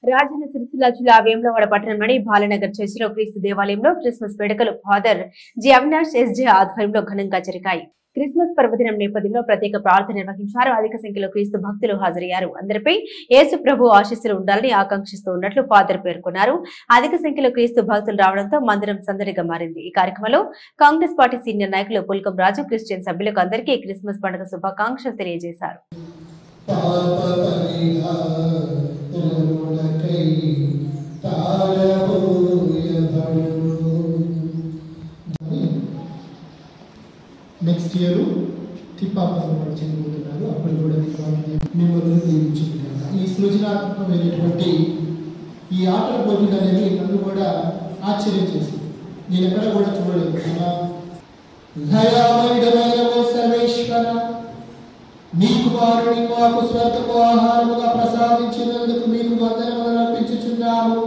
రాజన్న సిరిసిల్ల జిల్లా వేములవాడ పట్టణంలోని బాలనగర్ చర్చిలో క్రీస్తు దేవాలయంలో క్రిస్మస్ వేడుకలు ఫాదర్ జి అవినాష్ ఎస్జే ఆధ్వర్యంలో ఘనంగా జరిగాయి. క్రిస్మస్ పర్వదినం నేపథ్యంలో ప్రత్యేక ప్రార్థన నిర్వహించారు. అధిక సంఖ్యలో క్రీస్తు భక్తులు హాజరయ్యారు. అందరిపై యేసు ప్రభు ఆశీస్సులు ఉండాలని ఆకాంక్షిస్తూ ఉన్నట్లు ఫాదర్ పేర్కొన్నారు. అధిక సంఖ్యలో క్రీస్తు భక్తులు రావడంతో మందిరం సందడిగా మారింది. ఈ కార్యక్రమంలో కాంగ్రెస్ పార్టీ సీనియర్ నాయకులు పుల్కం రాజు క్రిస్టియన్ సభ్యులకు అందరికీ క్రిస్మస్ పండుగ శుభాకాంక్షలు తెలియజేశారు. నెక్స్ట్ ఇయర్ తిప్పాపల్లి చేయబోతున్నారు. అప్పుడు కూడా మిమ్మల్ని దీవించుకుంటున్నారు. ఈ సృజనాత్మకమైనటువంటి ఈ ఆటల పోటీలు అనేవి నన్ను కూడా ఆశ్చర్యం చేసింది. నేను ఎక్కడ కూడా చూడలేదు. సర్వేశ్వర మీ కుమారుని మాకు స్వర్గపు ఆహారముగా ప్రసాదించినందుకు మీకు వందనములు అర్పించుచున్నాము.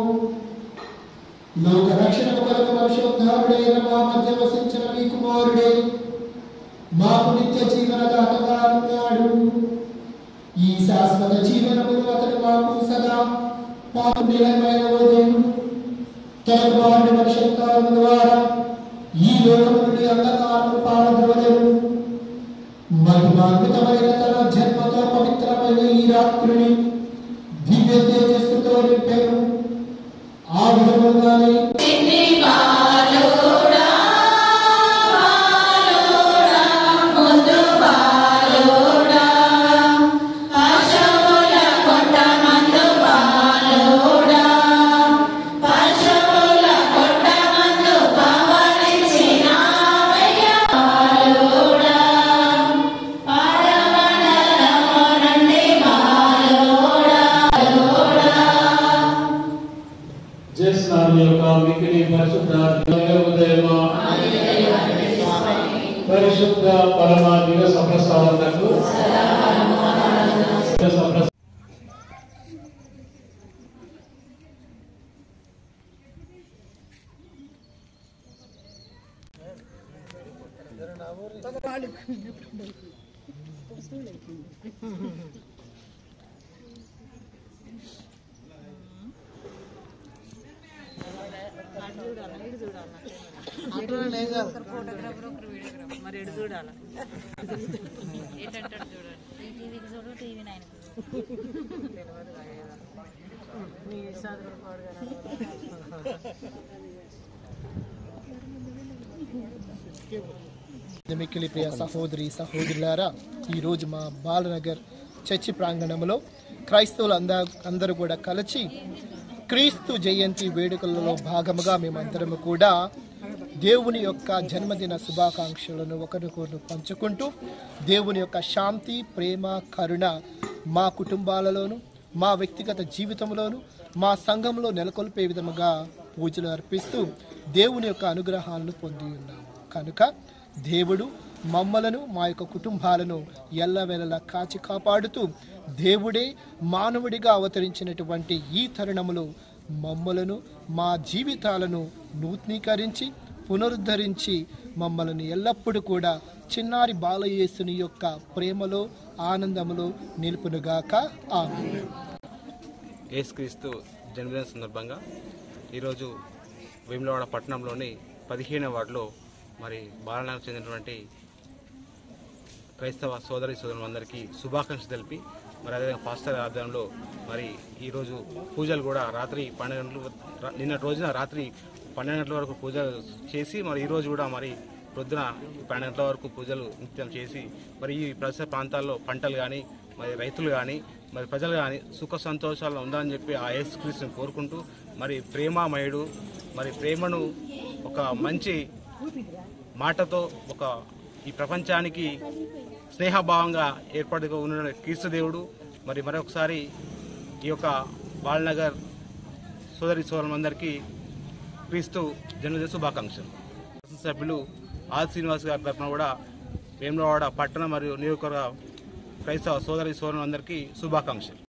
లోక రక్షణ కొరకు పరిశుద్ధారుడైన మా మధ్య వసించిన మీ కుమారుడే మాకు నిత్య జీవనదాతగా ఉన్నాడు. ఈ శాశ్వత జీవనమును అతను మాకు సదా మాకు నిలయమైన ఓ దేవుడు తన కుమారుని పరిశుద్ధాత్మ ద్వారా ఈ లోకము నుండి అంధకారము పారద్రోలెను. మహిమాన్వితమైన తన జన్మతో పవిత్రమైన ఈ రాత్రిని దివ్య తేజస్సుతో నింపారు. ఆ విధముగానే పరిశుద్ధ పరమ దివస ప్రసాదనకు మరి ఎడు చూడాలి ఏంటంటాడు చూడండి. టీవీకి చూడు, టీవీ నైన్ మిక్కిలి ప్రియ సహోదరి సహోదరులారా, ఈరోజు మా బాలనగర్ చర్చి ప్రాంగణంలో క్రైస్తవులు అందరూ కూడా కలిసి క్రీస్తు జయంతి వేడుకలలో భాగముగా మేమందరము కూడా దేవుని యొక్క జన్మదిన శుభాకాంక్షలను ఒకరికొకరు పంచుకుంటూ దేవుని యొక్క శాంతి, ప్రేమ, కరుణ మా కుటుంబాలలోను, మా వ్యక్తిగత జీవితంలోను, మా సంఘంలో నెలకొల్పే విధముగా పూజలు అర్పిస్తూ దేవుని యొక్క అనుగ్రహాలను పొంది ఉన్నాము. కనుక దేవుడు మమ్మలను, మా యొక్క కుటుంబాలను ఎల్లవేళలా కాచి కాపాడుతూ దేవుడే మానవుడిగా అవతరించినటువంటి ఈ తరుణములో మమ్మలను, మా జీవితాలను నూతనీకరించి పునరుద్ధరించి మమ్మల్ని ఎల్లప్పుడూ కూడా చిన్నారి బాలయేసుని యొక్క ప్రేమలో, ఆనందములో నిలుపునుగాక. ఆమేన్. యేసుక్రీస్తు జన్మదిన సందర్భంగా ఈరోజు వేములవాడ పట్టణంలోని 15వ వార్డులో మరి బాలనగర్ చెందినటువంటి క్రైస్తవ సోదరి సోదరులందరికీ శుభాకాంక్షలు తెలిపి మరి అదేవిధంగా పాస్టర్ ఆధ్వర్యంలో మరి ఈరోజు పూజలు కూడా రాత్రి 12 గంటలు, నిన్నటి రోజున రాత్రి 12 గంటల వరకు పూజలు చేసి మరి ఈరోజు కూడా మరి ప్రొద్దున 12 గంటల వరకు పూజలు నిత్యం చేసి మరి ఈ పరిసర ప్రాంతాల్లో పంటలు కానీ, మరి రైతులు కానీ, మరి ప్రజలు కానీ సుఖ సంతోషాలు ఉండాలని చెప్పి ఆ యేసుక్రీస్తుని కోరుకుంటూ మరి ప్రేమామయుడు, మరి ప్రేమను ఒక మంచి మాటతో ఒక ఈ ప్రపంచానికి స్నేహభావంగా ఏర్పాటుగా ఉన్న క్రీస్తు దేవుడు మరి మరొకసారి ఈ యొక్క బాలనగర్ సోదరి సోదరులందరికీ క్రీస్తు జన్మదిన శుభాకాంక్షలు. సభ్యులు ఆది శ్రీనివాస్ గారి తరఫున కూడా వేములవాడ పట్టణ మరియు నియోజకవర్గ క్రైస్తవ సోదరి సోదరులందరికీ శుభాకాంక్షలు.